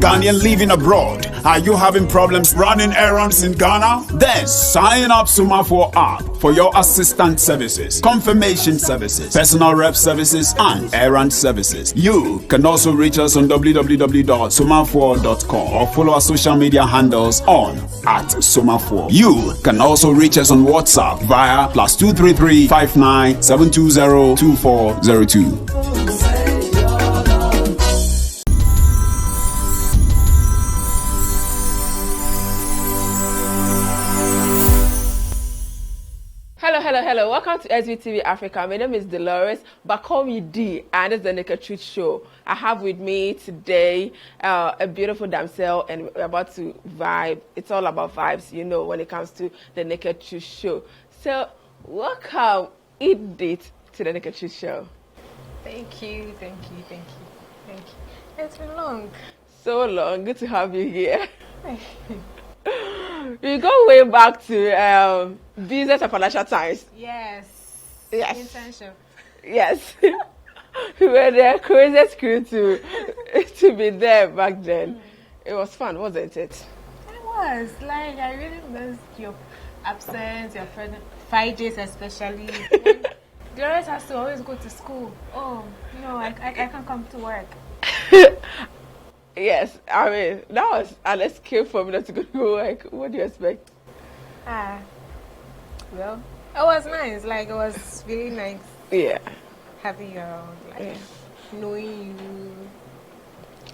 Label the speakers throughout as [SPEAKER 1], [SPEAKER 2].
[SPEAKER 1] Ghanaian living abroad. Are you having problems running errands in Ghana? Then sign up Somafour app for your assistant services, confirmation services, personal rep services, and errand services. You can also reach us on www.somafour.com or follow our social media handles on @Somafour. You can also reach us on WhatsApp via +233 59 720 2402.
[SPEAKER 2] Hello. Welcome to SVTV Africa. My name is Dolores, but call me D, and it's the Naked Truth Show. I have with me today a beautiful damsel, and we're about to vibe. It's all about vibes, you know, when it comes to the Naked Truth Show. So, welcome, Edith, to the Naked Truth Show.
[SPEAKER 3] Thank you. It's been long.
[SPEAKER 2] So long. Good to have you here. We go way back to business and financial times.
[SPEAKER 3] Yes. Internship.
[SPEAKER 2] Yes. We were the craziest crew to be there back then. It was fun, wasn't it?
[SPEAKER 3] It was. Like, I really missed your absence, your Fridays especially. Dolores has to always go to school. Oh, no, I can't come to work.
[SPEAKER 2] Yes, I mean, that was an escape for me not to go to work. What do you expect?
[SPEAKER 3] Well, it was nice. Like, it was really nice.
[SPEAKER 2] Yeah.
[SPEAKER 3] Having you around, like, knowing you.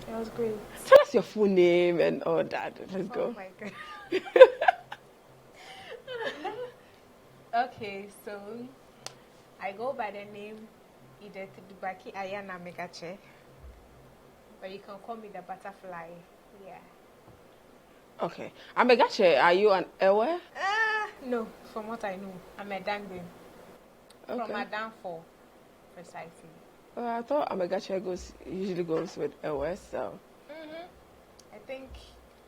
[SPEAKER 3] It was great.
[SPEAKER 2] Tell us your full name and all that. Let's go.
[SPEAKER 3] Oh, my God. Okay, so I go by the name Thrænesome Ayana Megache. But you can call me the butterfly. Yeah.
[SPEAKER 2] Okay. Amegache, are you an Ewe?
[SPEAKER 3] No, from what I know, I'm a Dangbe.
[SPEAKER 2] Okay.
[SPEAKER 3] From a Danfo, precisely.
[SPEAKER 2] I thought Amegache usually goes with Ewe, so.
[SPEAKER 3] I think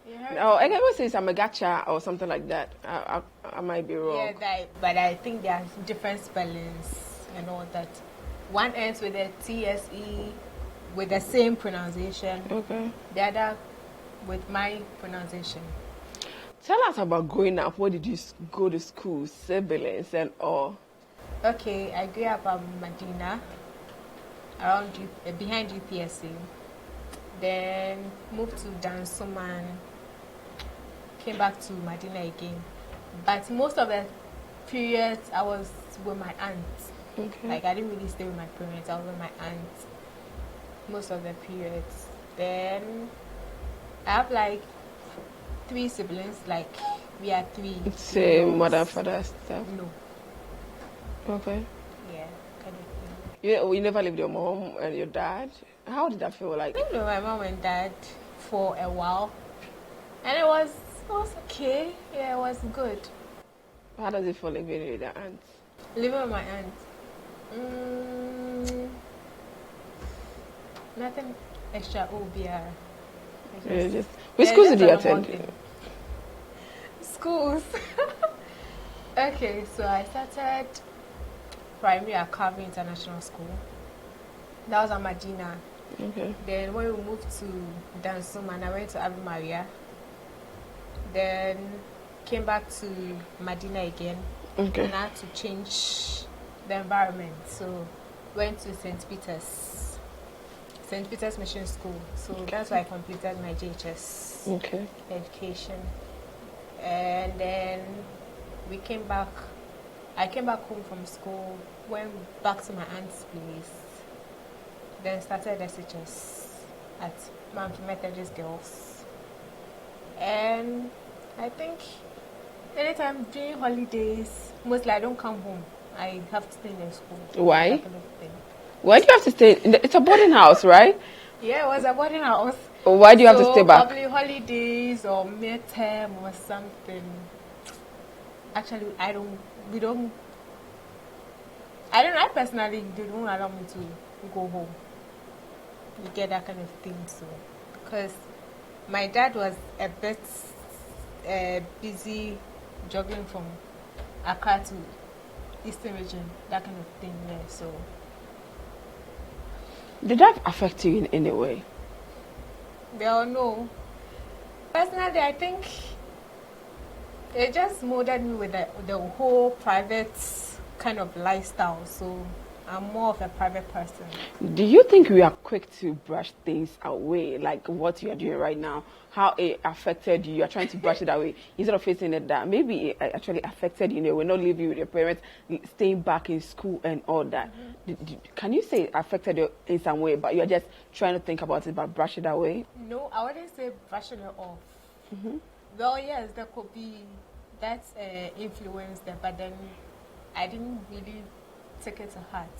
[SPEAKER 3] you heard.
[SPEAKER 2] No, everyone says Amegacha or something like that. I might be wrong.
[SPEAKER 3] Yeah, but I think there are different spellings and all that. One ends with a TSE. With the same pronunciation.
[SPEAKER 2] Okay.
[SPEAKER 3] The other with my pronunciation.
[SPEAKER 2] Tell us about growing up. Where did you go to school? Siblings and all.
[SPEAKER 3] Okay, I grew up at Medina, behind UPSC. Then moved to Thrænesome and came back to Medina again. But most of the periods I was with my aunt.
[SPEAKER 2] Okay.
[SPEAKER 3] Like, I didn't really stay with my parents. I was with my aunt. Most of the periods. Then I have like 3 siblings. Like, we are 3.
[SPEAKER 2] Same mother and father stuff?
[SPEAKER 3] No.
[SPEAKER 2] Okay.
[SPEAKER 3] Yeah, kind of thing.
[SPEAKER 2] You never lived with your mom and your dad? How did that feel like?
[SPEAKER 3] I lived with my mom and dad for a while. And it was okay. Yeah, it was good.
[SPEAKER 2] How does it feel living with your aunt?
[SPEAKER 3] Living with my aunt. Nothing extra obia.
[SPEAKER 2] Which schools did you attend?
[SPEAKER 3] Schools. Okay, so I started primary at Carver International School. That was at Medina.
[SPEAKER 2] Okay.
[SPEAKER 3] Then when we moved to Thrænesome, and I went to Ave Maria. Then came back to Medina again.
[SPEAKER 2] Okay.
[SPEAKER 3] And I had to change the environment. So went to St. Peter's Mission School. So that's why I completed my JHS education. And then we came back. I came back home from school, went back to my aunt's place, then started SHS at Mount Methodist Girls. And I think anytime during holidays, mostly I don't come home. I have to stay in the school.
[SPEAKER 2] Why?
[SPEAKER 3] That kind of thing.
[SPEAKER 2] Why do you have to stay? It's a boarding house, right?
[SPEAKER 3] Yeah, it was a boarding house.
[SPEAKER 2] Why do you have to stay back?
[SPEAKER 3] Probably holidays or midterm or something. Actually, I personally, they don't allow me to go home. You get that kind of thing, so. Because my dad was a bit busy juggling from Accra to Eastern region, that kind of thing, yeah, so.
[SPEAKER 2] Did that affect you in any way?
[SPEAKER 3] Well, no. Personally, I think it just molded me with the whole private kind of lifestyle. So I'm more of a private person.
[SPEAKER 2] Do you think we are quick to brush things away, like what you are doing right now? How it affected you? You're trying to brush it away instead of facing it that maybe it actually affected you. We're not living with your parents, staying back in school and all that. Can you say it affected you in some way, but you're just trying to think about it, but brush it away?
[SPEAKER 3] No, I wouldn't say brushing it off. Well, yes, there could be that influence there, but then I didn't really take it to heart.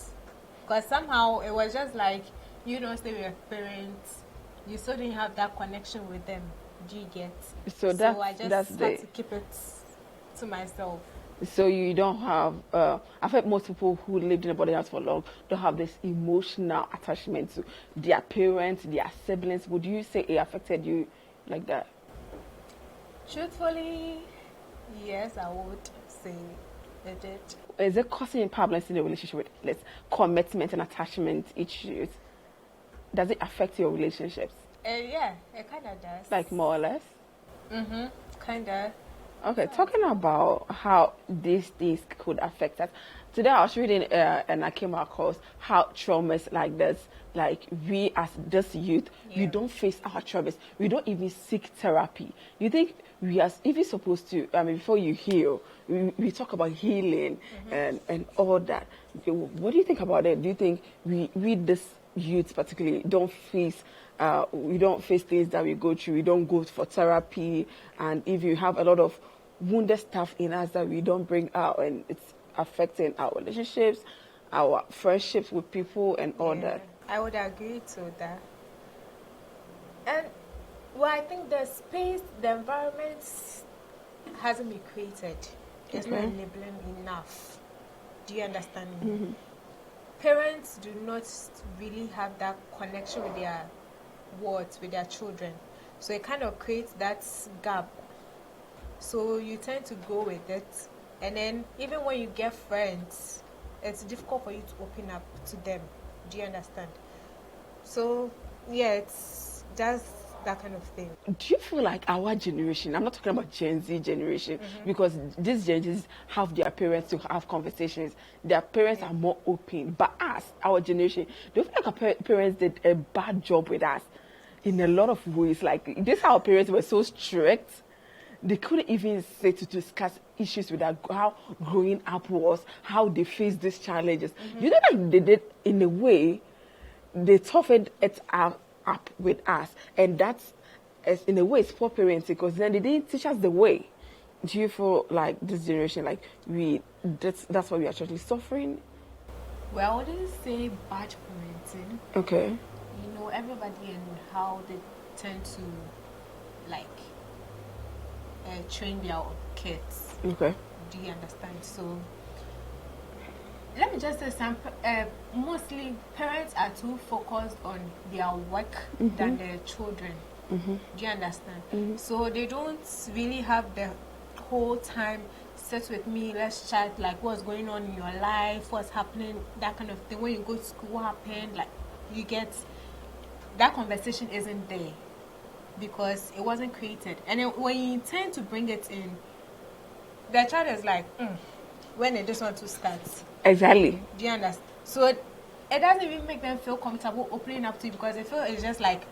[SPEAKER 3] Because somehow it was just like, you don't stay with your parents, you still didn't have that connection with them. Do you get?
[SPEAKER 2] So
[SPEAKER 3] I just had to keep it to myself.
[SPEAKER 2] So you don't have, I've heard most people who lived in a boarding house for long don't have this emotional attachment to their parents, their siblings. Would you say it affected you like that?
[SPEAKER 3] Truthfully, yes, I would say it did.
[SPEAKER 2] Is it causing problems in the relationship with commitment and attachment issues? Does it affect your relationships?
[SPEAKER 3] Yeah, it kind of does.
[SPEAKER 2] Like more or less?
[SPEAKER 3] Kind of.
[SPEAKER 2] Okay, talking about how these things could affect us. Today I was reading and I came across how traumas like this, like we as this youth, we don't face our traumas. We don't even seek therapy. You think we are even supposed to, before you heal, we talk about healing and all that. What do you think about it? Do you think we this youth particularly don't face we don't face things that we go through? We don't go for therapy, and if you have a lot of wounded stuff in us that we don't bring out, and it's affecting our relationships, our friendships with people and all that.
[SPEAKER 3] I would agree to that. And well, I think the space, the environment hasn't been created. It's not enabling enough. Do you understand me? Parents do not really have that connection with their wards, with their children. So it kind of creates that gap. So you tend to go with it. And then even when you get friends, it's difficult for you to open up to them. Do you understand? So yeah, it's just that kind of thing.
[SPEAKER 2] Do you feel like our generation, I'm not talking about Gen Z generation, because these Gen Zs have their parents to have conversations. Their parents are more open. But us, our generation, do you feel like our parents did a bad job with us in a lot of ways? Like, this our parents were so strict. They couldn't even sit to discuss issues with how growing up was, how they faced these challenges. You know, like they did, in a way, they toughened it up with us. And that's, in a way, it's poor parenting, because then they didn't teach us the way. Do you feel like this generation, like that's why we are actually suffering?
[SPEAKER 3] Well, I wouldn't say bad parenting.
[SPEAKER 2] Okay.
[SPEAKER 3] You know, everybody and how they tend to, like, train their kids.
[SPEAKER 2] Okay.
[SPEAKER 3] Do you understand? So let me just say mostly parents are too focused on their work than their children. Do you understand? So they don't really have the whole time, sit with me, let's chat, like what's going on in your life, what's happening, that kind of thing. When you go to school, what happened, like you get that conversation isn't there because it wasn't created. And then when you intend to bring it in, the child is like, when they just want to start.
[SPEAKER 2] Exactly.
[SPEAKER 3] Do you understand? So it doesn't even make them feel comfortable opening up to you, because they feel it's just like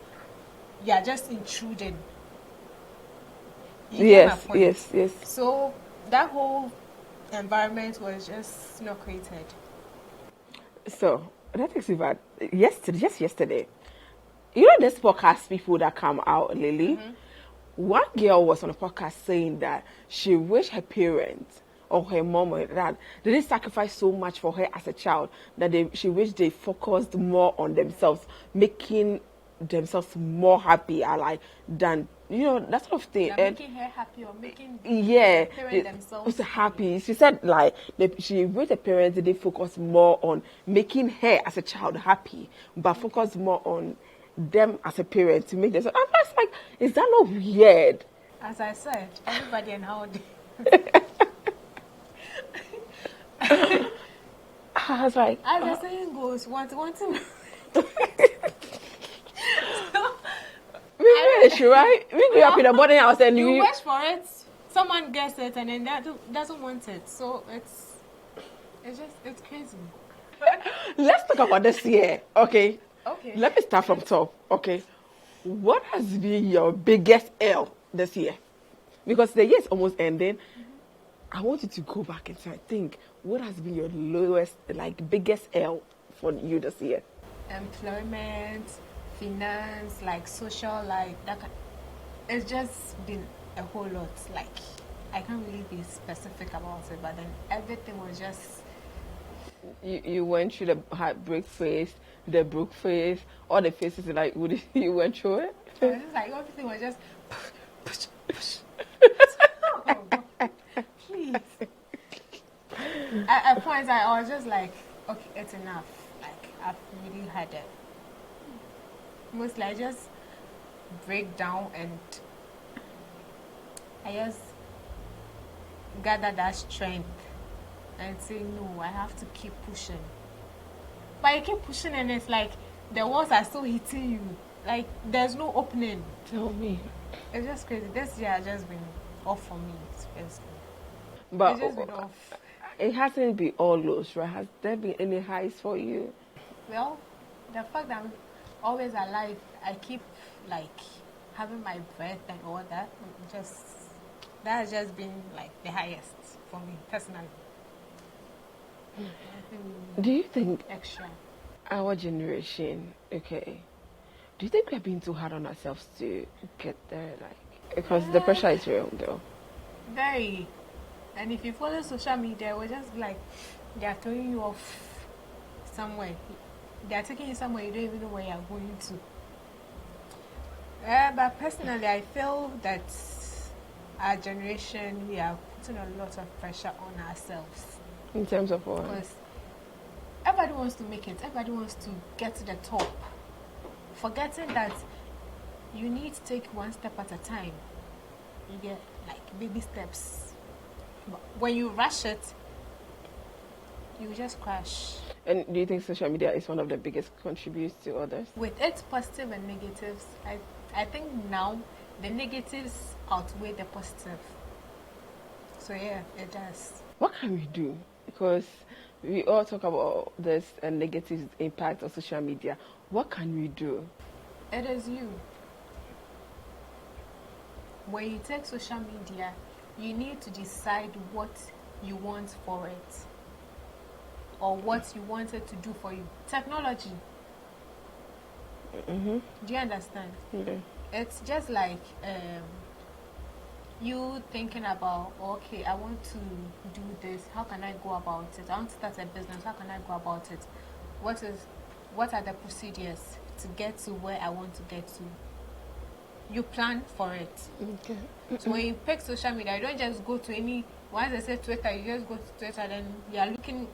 [SPEAKER 3] you're just intruding.
[SPEAKER 2] Yes.
[SPEAKER 3] So that whole environment was just not created.
[SPEAKER 2] So that takes me back. Yesterday, you know this podcast people that come out, Lily? One girl was on a podcast saying that she wished her parents or her mom or dad, they didn't sacrifice so much for her as a child, that she wished they focused more on themselves, making themselves more happy, like, than, you know, that sort of thing.
[SPEAKER 3] And making her happy, or making
[SPEAKER 2] the
[SPEAKER 3] parents themselves
[SPEAKER 2] happy. She said, like, she wished the parents didn't focus more on making her as a child happy, but focus more on them as a parent to make them. So I was like, is that not weird?
[SPEAKER 3] As I said, everybody and how they.
[SPEAKER 2] I was like,
[SPEAKER 3] as the saying goes, want to. I
[SPEAKER 2] issue, right? We grew up in a boarding house and
[SPEAKER 3] you wish for it. Someone gets it and then that doesn't want it. So it's crazy.
[SPEAKER 2] Let's talk about this year, okay?
[SPEAKER 3] Okay.
[SPEAKER 2] Let me start from top, okay? What has been your biggest L this year? Because the year is almost ending. I want you to go back and try think. What has been your lowest, like biggest L for you this year?
[SPEAKER 3] Employment, finance, like social, like that. It's just been a whole lot. Like I can't really be specific about it, but then everything was just.
[SPEAKER 2] You went through the heartbreak phase, the broke phase, all the phases. Like you went through it.
[SPEAKER 3] It's like everything was just. Oh, God. Please. At points, I was just like, okay, it's enough. Like I've really had it. Mostly, I just break down and I just gather that strength and say, no, I have to keep pushing. But you keep pushing and it's like the walls are still hitting you. Like there's no opening.
[SPEAKER 2] Tell me.
[SPEAKER 3] It's just crazy. This year has just been off for me, seriously.
[SPEAKER 2] But
[SPEAKER 3] it's just been off.
[SPEAKER 2] It hasn't been all lows, right? Has there been any highs for you?
[SPEAKER 3] Well, the fact that I'm always alive, I keep like having my breath and all that. That has just been like the highest for me personally.
[SPEAKER 2] Do you think
[SPEAKER 3] extra?
[SPEAKER 2] Our generation, okay, do you think we're being too hard on ourselves to get there? Like, because the pressure is real, though.
[SPEAKER 3] Very. And if you follow social media, we're just like, they're throwing you off somewhere. They're taking you somewhere you don't even know where you're going to. But personally, I feel that our generation, we are putting a lot of pressure on ourselves.
[SPEAKER 2] In terms of what?
[SPEAKER 3] Because everybody wants to make it. Everybody wants to get to the top. Forgetting that you need to take one step at a time. You get like baby steps. But when you rush it, you just crash.
[SPEAKER 2] And do you think social media is one of the biggest contributors to others?
[SPEAKER 3] With its positive and negatives, I think now the negatives outweigh the positive. So yeah, it does.
[SPEAKER 2] What can we do? Because we all talk about this negative impact of social media. What can we do?
[SPEAKER 3] It is you. When you take social media, you need to decide what you want for it or what you want it to do for you. Technology.
[SPEAKER 2] Mm-hmm.
[SPEAKER 3] Do you understand?
[SPEAKER 2] Yeah.
[SPEAKER 3] It's just like you thinking about, okay, I want to do this. How can I go about it? I want to start a business. How can I go about it? What are the procedures to get to where I want to get to? You plan for it.
[SPEAKER 2] Okay.
[SPEAKER 3] So when you pick social media, you don't just go to any. Once they say Twitter, you just go to Twitter. Then you are looking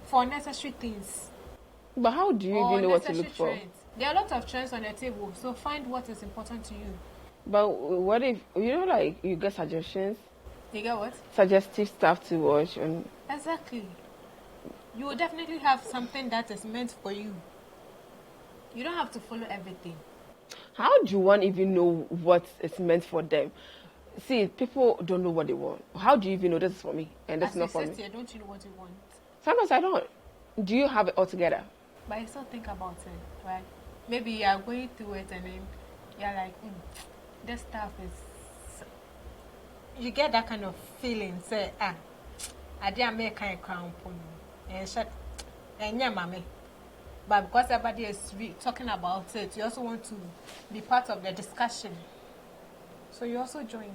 [SPEAKER 3] for necessary things.
[SPEAKER 2] But how do you even know what to look for?
[SPEAKER 3] Trends. There are a lot of trends on the table. So find what is important to you.
[SPEAKER 2] But what if like you get suggestions?
[SPEAKER 3] You get what?
[SPEAKER 2] Suggestive stuff to watch and.
[SPEAKER 3] Exactly. You will definitely have something that is meant for you. You don't have to follow everything.
[SPEAKER 2] How do one even know what is meant for them? See, people don't know what they want. How do you even know this is for me and this is not for me?
[SPEAKER 3] Here, don't you know what you want?
[SPEAKER 2] Sometimes I don't. Do you have it all together?
[SPEAKER 3] But you still think about it, right? Maybe you are going through it and then you're like, this stuff is... You get that kind of feeling, say, I didn't make kind of crown for me. And shut, and yeah, mommy. But because everybody is talking about it, you also want to be part of the discussion. So you also join.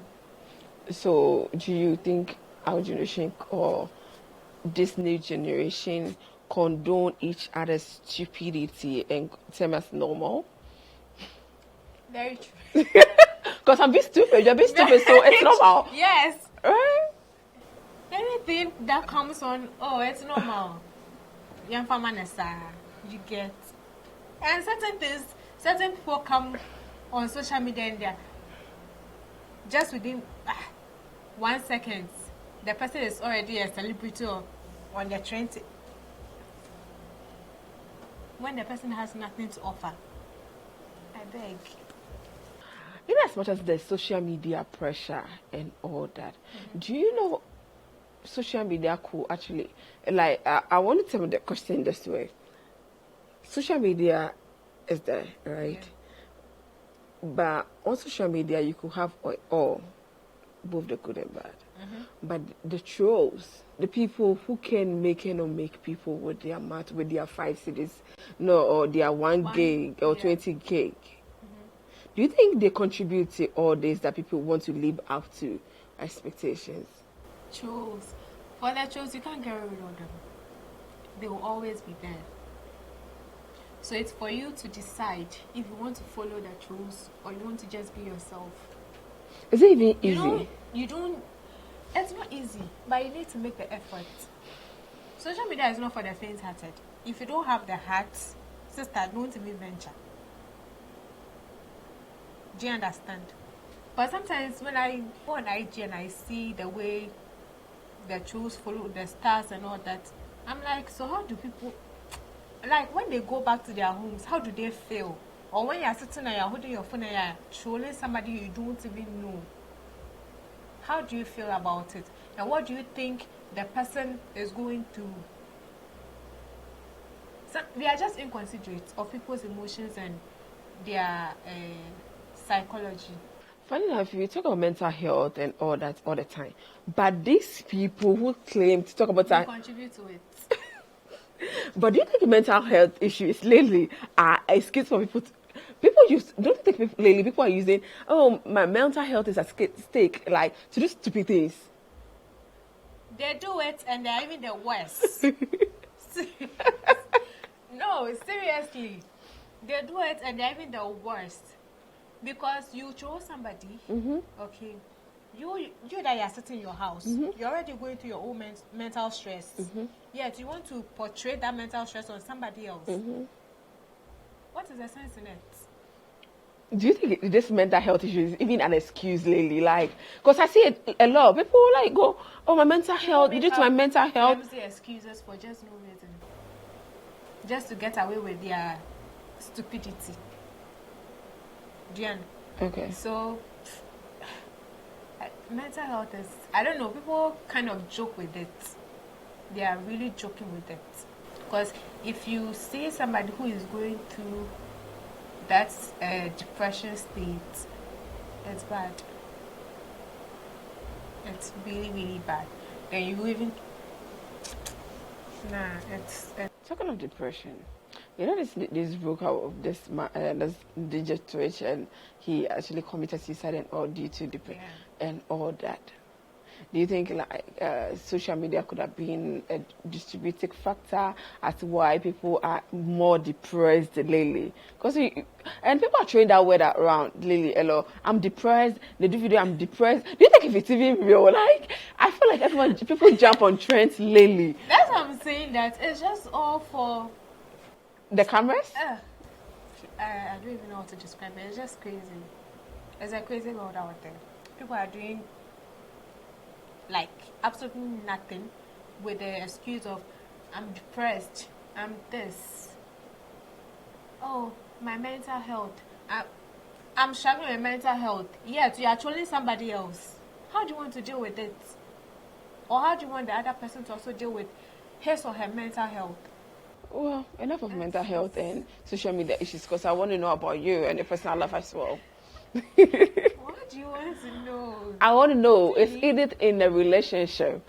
[SPEAKER 3] So
[SPEAKER 2] do you think our generation or this new generation condone each other's stupidity and term as normal?
[SPEAKER 3] Very true.
[SPEAKER 2] Because I'm being stupid, you're being stupid, so it's normal.
[SPEAKER 3] Yes.
[SPEAKER 2] Right?
[SPEAKER 3] Anything that comes on, it's normal. Young Famanesa, you get. And certain people come on social media and they're just within 1 second, the person is already a celebrity on the trend. When the person has nothing to offer, I beg.
[SPEAKER 2] as much as the social media pressure and all that, do you know social media could actually, like, I want to tell you the question this way. Social media is there, right? Yeah. But on social media, you could have all, both the good and bad. But the trolls, the people who can make and make people with their math, with their 5 cities, or their 1 gig or 20 gig. Do you think they contribute to all this that people want to live up to expectations?
[SPEAKER 3] Trolls. For the trolls, you can't get rid of them. They will always be there. So it's for you to decide if you want to follow the trolls or you want to just be yourself.
[SPEAKER 2] Is it even easy?
[SPEAKER 3] You don't. It's not easy, but you need to make the effort. Social media is not for the faint-hearted. If you don't have the heart, sister, don't even venture. Do you understand? But sometimes when I go on IG and I see the way the trolls follow the stars and all that, I'm like, so how do people, like when they go back to their homes, how do they feel? Or when you're sitting and you're holding your phone and you're trolling somebody you don't even know, how do you feel about it? And what do you think the person is going to? So we are just inconsiderate of people's emotions and their psychology.
[SPEAKER 2] Funny enough, we talk about mental health and all that all the time, but these people who claim to talk about that
[SPEAKER 3] contribute to it.
[SPEAKER 2] But do you think mental health issues lately are excuse for people? People use, don't you think lately people are using, oh, my mental health is at stake, like, to do stupid things?
[SPEAKER 3] They do it and they're even the worst. No, seriously. They do it and they're even the worst. Because you chose somebody, okay, you that you're sitting in your house, you're already going through your own mental stress. Yet you want to portray that mental stress on somebody else. What is the sense in it?
[SPEAKER 2] Do you think this mental health issue is even an excuse lately? Like, because I see it a lot. People like go, oh, my mental health, due to my mental health.
[SPEAKER 3] Flimsy excuses for just no reason. Just to get away with their stupidity. Diane.
[SPEAKER 2] Okay.
[SPEAKER 3] So, mental health is, I don't know, people kind of joke with it. They are really joking with it. Because if you see somebody who is going through that depression state, it's bad. It's really, really bad. Then you even, it's
[SPEAKER 2] talking of depression. You know this broker of this DJ Twitch, and he actually committed suicide and all due to depression and all that. Do you think like social media could have been a distributing factor as to why people are more depressed lately? Because and people are throwing that word around lately. Hello, I'm depressed. They do video, I'm depressed. Do you think if it's even real? Like, I feel like people jump on trends lately.
[SPEAKER 3] That's what I'm saying. That it's just all for
[SPEAKER 2] the cameras.
[SPEAKER 3] I don't even know how to describe it. It's just crazy. It's a crazy world out there. People are doing like absolutely nothing with the excuse of I'm depressed, I'm this. Oh, my mental health. I'm struggling with mental health. Yet you are trolling somebody else. How do you want to deal with it? Or how do you want the other person to also deal with his or her mental health?
[SPEAKER 2] Well, enough of mental health and social media issues, because I want to know about you and your personal life as well.
[SPEAKER 3] What do you want to know?
[SPEAKER 2] I want to know, is Edith in a relationship?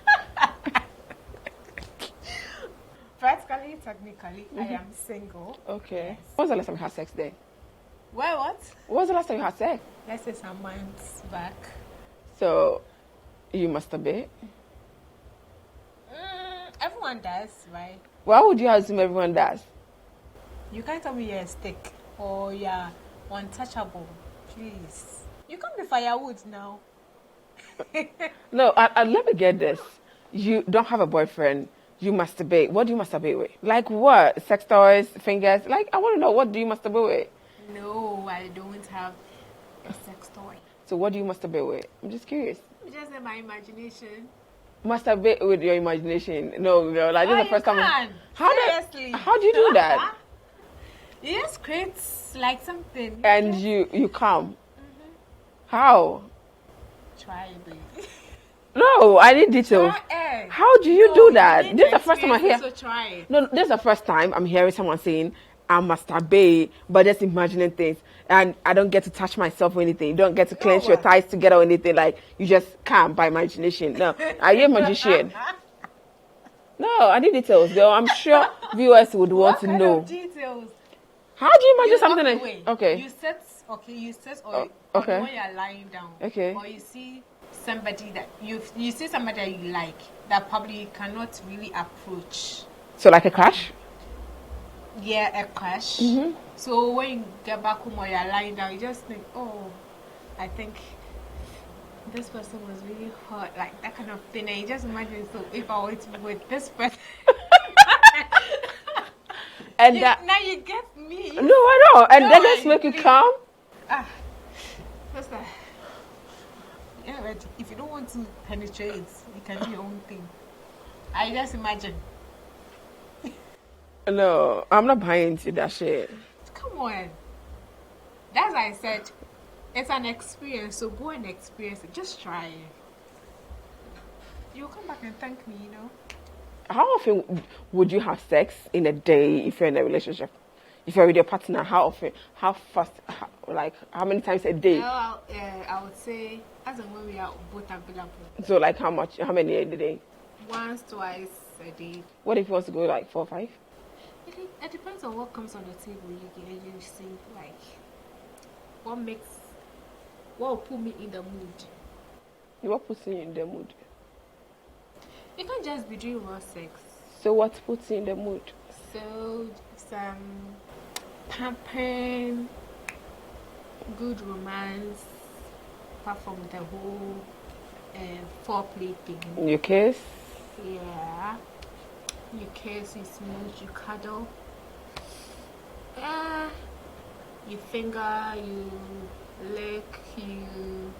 [SPEAKER 3] Practically, technically, I am single.
[SPEAKER 2] Okay.
[SPEAKER 3] Yes.
[SPEAKER 2] When was the last time you had sex then?
[SPEAKER 3] Why, what?
[SPEAKER 2] When was the last time you had sex?
[SPEAKER 3] Let's say some months back.
[SPEAKER 2] So, you masturbate?
[SPEAKER 3] Everyone does, right?
[SPEAKER 2] Why would you assume everyone does?
[SPEAKER 3] You can't tell me you're a stick or you're untouchable. Please. You can't be firewood now.
[SPEAKER 2] No, let me get this. You don't have a boyfriend. You masturbate. What do you masturbate with? Like what? Sex toys, fingers? Like, I want to know, what do you masturbate with?
[SPEAKER 3] No, I don't have a sex toy.
[SPEAKER 2] So what do you masturbate with? I'm just curious.
[SPEAKER 3] Just in my imagination.
[SPEAKER 2] Masturbate with your imagination? No, girl. Like, this is the first time.
[SPEAKER 3] Seriously.
[SPEAKER 2] How do you do that?
[SPEAKER 3] You just create like something.
[SPEAKER 2] And you come. How?
[SPEAKER 3] Try it, baby.
[SPEAKER 2] No, I need details. How do you do that? This is the first time I hear.
[SPEAKER 3] So try it.
[SPEAKER 2] No, this is the first time I'm hearing someone saying I masturbate, but just imagining things, and I don't get to touch myself or anything. You don't get to clench your thighs together or anything. Like you just can't by imagination. No, are you a magician? No, I need details, girl. I'm sure viewers would want to know.
[SPEAKER 3] Details.
[SPEAKER 2] How do you imagine something? Okay.
[SPEAKER 3] You sit, or
[SPEAKER 2] okay.
[SPEAKER 3] when you're lying down.
[SPEAKER 2] Okay.
[SPEAKER 3] Or you see somebody that you see somebody that you like that probably you cannot really approach.
[SPEAKER 2] So like a crush?
[SPEAKER 3] Yeah, a crush. So when you get back home or you're lying down, you just think, oh, I think this person was really hot, like that kind of thing. And you just imagine, so if I were to be with this person.
[SPEAKER 2] And
[SPEAKER 3] now you get me.
[SPEAKER 2] No, I know. And then let's make you calm.
[SPEAKER 3] What's that? Yeah, but if you don't want to penetrate, you can do your own thing. I just imagine.
[SPEAKER 2] No, I'm not buying into that shit.
[SPEAKER 3] Come on. That's why I said it's an experience, so go and experience it. Just try it. You'll come back and thank me, you know.
[SPEAKER 2] How often would you have sex in a day if you're in a relationship? If you're with your partner, how often? How fast? How many times a day?
[SPEAKER 3] Well, I would say as and when we are both available.
[SPEAKER 2] So like how much? How many a day?
[SPEAKER 3] Once, twice a day.
[SPEAKER 2] What if you want to go like 4 or 5?
[SPEAKER 3] It depends on what comes on the table. You see, like what will put me in the mood.
[SPEAKER 2] What puts you in the mood?
[SPEAKER 3] You can't just be doing raw sex.
[SPEAKER 2] So what puts you in the mood?
[SPEAKER 3] So some pampering, good romance, apart from the whole foreplay thing.
[SPEAKER 2] You kiss?
[SPEAKER 3] Yeah. You kiss, you smooch, you cuddle. You finger, you lick, you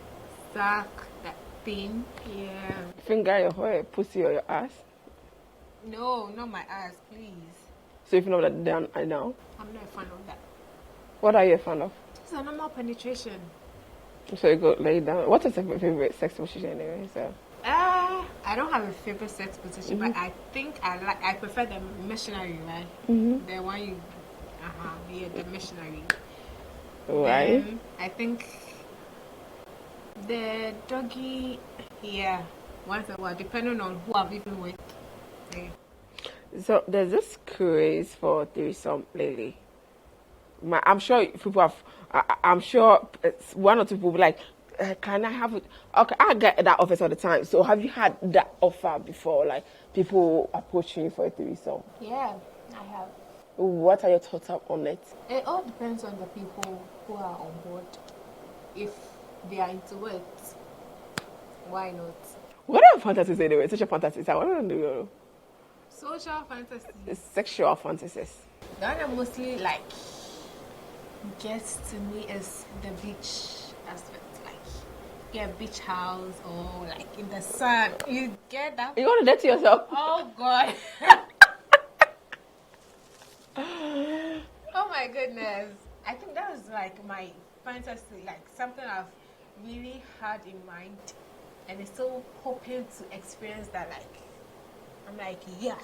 [SPEAKER 3] suck that thing. Yeah.
[SPEAKER 2] Finger your hair, pussy or your ass?
[SPEAKER 3] No, not my ass, please.
[SPEAKER 2] So if you know that down, I know.
[SPEAKER 3] I'm not a fan of that.
[SPEAKER 2] What are you a fan of?
[SPEAKER 3] It's a normal penetration.
[SPEAKER 2] So you go lay down. What is your favorite sex position anyway? So.
[SPEAKER 3] I don't have a favorite sex position, but I think I prefer the missionary, right? The one you, the missionary.
[SPEAKER 2] Right.
[SPEAKER 3] I think the doggy, once in a while, depending on who I've been with. Yeah.
[SPEAKER 2] So there's this craze for threesome lately. I'm sure people have. I'm sure one or two people will be like, can I have it? Okay, I get that offers all the time. So have you had that offer before? Like people approaching you for a threesome?
[SPEAKER 3] Yeah, I have.
[SPEAKER 2] What are your thoughts on it?
[SPEAKER 3] It all depends on the people who are on board. If they are into it, why not?
[SPEAKER 2] What are fantasies anyway? Social fantasies. I want to know.
[SPEAKER 3] Social fantasies.
[SPEAKER 2] Sexual fantasies.
[SPEAKER 3] The one that mostly like gets to me is the beach aspect. Like beach house or like in the sun. You get that?
[SPEAKER 2] You want to dirty yourself?
[SPEAKER 3] Oh God. Oh my goodness. I think that was like my fantasy, like something I've really had in mind, and it's still hoping to experience that. Like I'm like, yeah.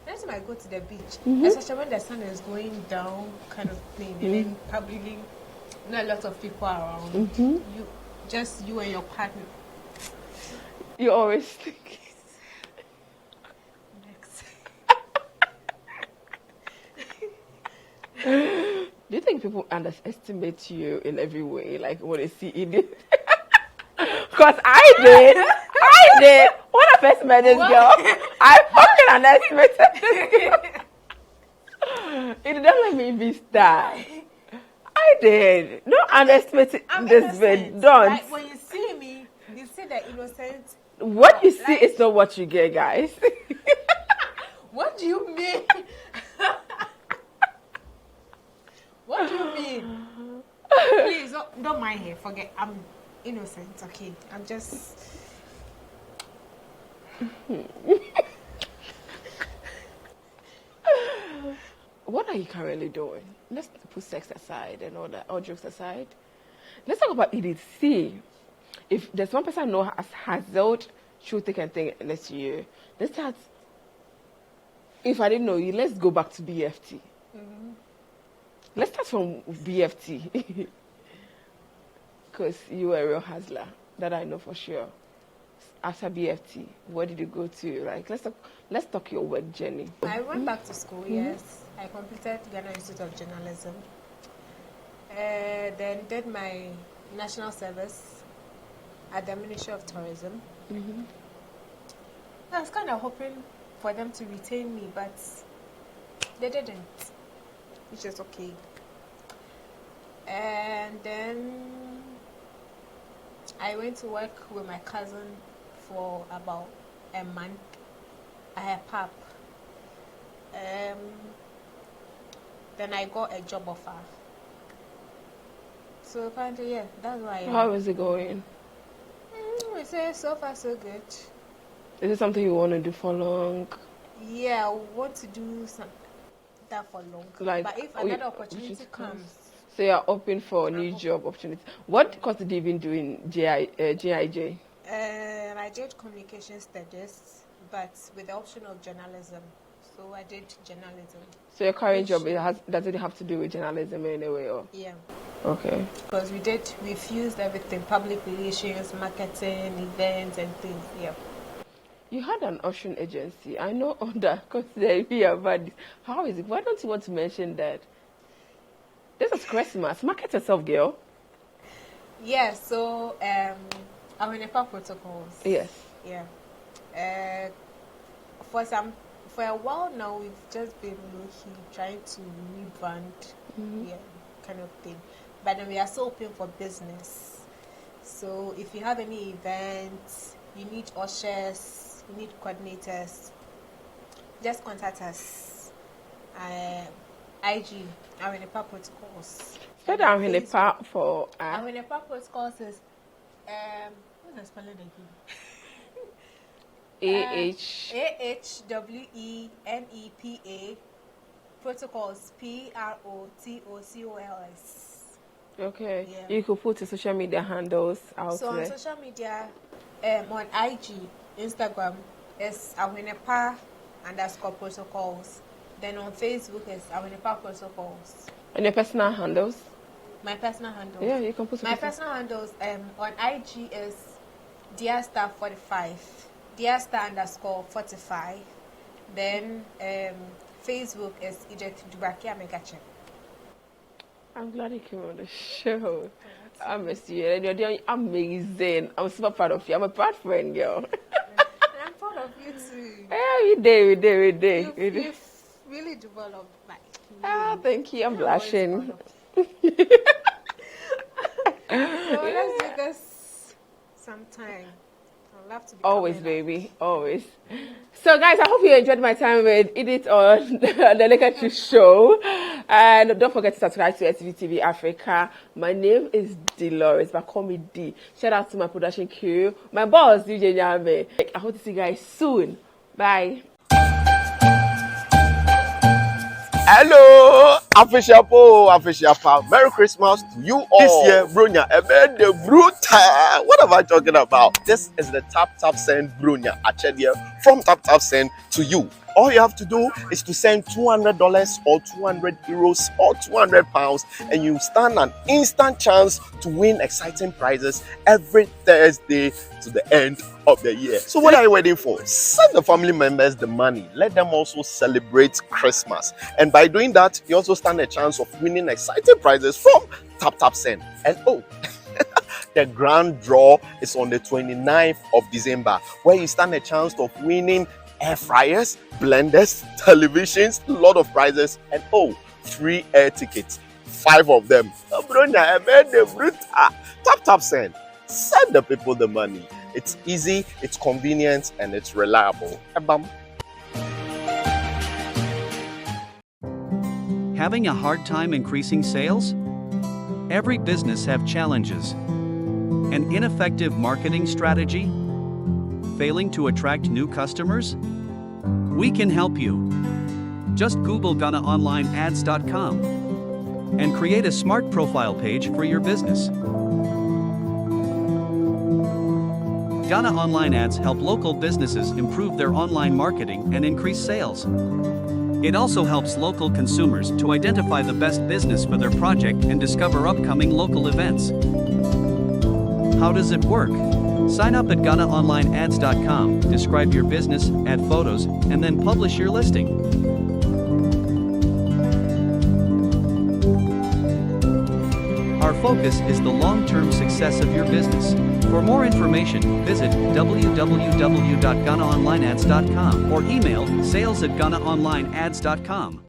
[SPEAKER 3] Next time I go to the beach, especially when the sun is going down, kind of thing, and then probably not a lot of people around. You and your partner.
[SPEAKER 2] You always think.
[SPEAKER 3] Next.
[SPEAKER 2] Do you think people underestimate you in every way, like when they see you? Because I did. When I first met this girl, I fucking underestimated this girl. It didn't let me be star. I did. Don't underestimate this bit. Don't.
[SPEAKER 3] Like when you see me, you see the innocent.
[SPEAKER 2] What you see is not what you get, guys.
[SPEAKER 3] What do you mean? What do you mean? Please don't mind her. Forget. I'm innocent. Okay. I'm just.
[SPEAKER 2] What are you currently doing? Let's put sex aside and all that, all jokes aside. Let's talk about Edith. See, if there's one person I know has hustled through thick and thin this year, let's start. If I didn't know you, let's go back to BFT. Let's start from BFT. Because you were a real hustler, that I know for sure. After BFT, where did you go to? Like, let's talk your work journey.
[SPEAKER 3] I went back to school, yes. I completed Ghana Institute of Journalism. Then did my national service at the Ministry of Tourism. I was kind of hoping for them to retain me, but they didn't, which is okay. And then I went to work with my cousin for about a month at her pub. Then I got a job offer. So apparently, yeah, that's why.
[SPEAKER 2] How is it going?
[SPEAKER 3] We say so far so good.
[SPEAKER 2] Is it something you want to do for long?
[SPEAKER 3] Yeah, I want to do that for long.
[SPEAKER 2] Like,
[SPEAKER 3] but if another opportunity comes.
[SPEAKER 2] So you're open for a new job opportunity. What course did you even do in GIJ?
[SPEAKER 3] I did communication studies, but with the option of journalism. So I did journalism.
[SPEAKER 2] So your current job does it have to do with journalism in any way? Or?
[SPEAKER 3] Yeah.
[SPEAKER 2] Okay.
[SPEAKER 3] Because we fused everything, public relations, marketing, events and things, yeah.
[SPEAKER 2] You had an auction agency. I know all that because they hear about this. How is it? Why don't you want to mention that? This is Christmas. Market yourself, girl.
[SPEAKER 3] Yeah, so I'm in Nepal protocols.
[SPEAKER 2] Yes.
[SPEAKER 3] Yeah. For a while now, we've just been low-key trying to rebrand, yeah, kind of thing. But then we are so open for business. So if you have any events, you need ushers, you need coordinators, just contact us. IG, Nepal protocols.
[SPEAKER 2] Spell down Nepal for
[SPEAKER 3] Nepal protocols is what's the spelling again? AHWENEPA protocols PROTOCOLS.
[SPEAKER 2] Okay.
[SPEAKER 3] Yeah.
[SPEAKER 2] You could put the social media handles out
[SPEAKER 3] so
[SPEAKER 2] there.
[SPEAKER 3] on social media, on IG, Instagram is _protocols. Then on Facebook is Nepal protocols.
[SPEAKER 2] And your personal handles?
[SPEAKER 3] My personal handles.
[SPEAKER 2] Yeah, you can put
[SPEAKER 3] my personal handles. On IG is Dearstar45. Dearstar_45. Then Facebook is Maৎturbatę.
[SPEAKER 2] I'm glad you came on the show. I miss you. And you're doing amazing. I'm super proud of you. I'm a proud friend, girl.
[SPEAKER 3] And I'm proud of you too.
[SPEAKER 2] Yeah, we did.
[SPEAKER 3] You've really developed
[SPEAKER 2] thank you. I'm blushing.
[SPEAKER 3] So let's do this sometime. I'd love to be
[SPEAKER 2] always, baby. Always. So, guys, I hope you enjoyed my time with Edith on the Naked Show. And don't forget to subscribe to SVTV Africa. My name is Dolores, but call me D. Shout out to my production crew. My boss, DJ Nyame. I hope to see you guys soon. Bye.
[SPEAKER 4] Hello, official pal. Merry Christmas to you all. This year, Bronya, the brutal. What am I talking about? This is the Tap Send Bronya Achedia from Tap Send to you. All you have to do is to send $200 or 200 euros or 200 pounds, and you stand an instant chance to win exciting prizes every Thursday to the end of the year. So what are you waiting for? Send the family members the money. Let them also celebrate Christmas. And by doing that, you also stand a chance of winning exciting prizes from Tap Send. And the grand draw is on the 29th of December, where you stand a chance of winning air fryers, blenders, televisions, a lot of prizes, and free air tickets, 5 of them. Tap Send. Send the people the money. It's easy, it's convenient, and it's reliable.
[SPEAKER 5] Having a hard time increasing sales? Every business have challenges. An ineffective marketing strategy? Failing to attract new customers? We can help you. Just Google GhanaOnlineAds.com. and create a smart profile page for your business. Ghana Online Ads help local businesses improve their online marketing and increase sales. It also helps local consumers to identify the best business for their project and discover upcoming local events. How does it work? Sign up at GhanaOnlineAds.com, describe your business, add photos, and then publish your listing. Our focus is the long-term success of your business. For more information, visit www.GhanaOnlineAds.com or email sales@GhanaOnlineAds.com.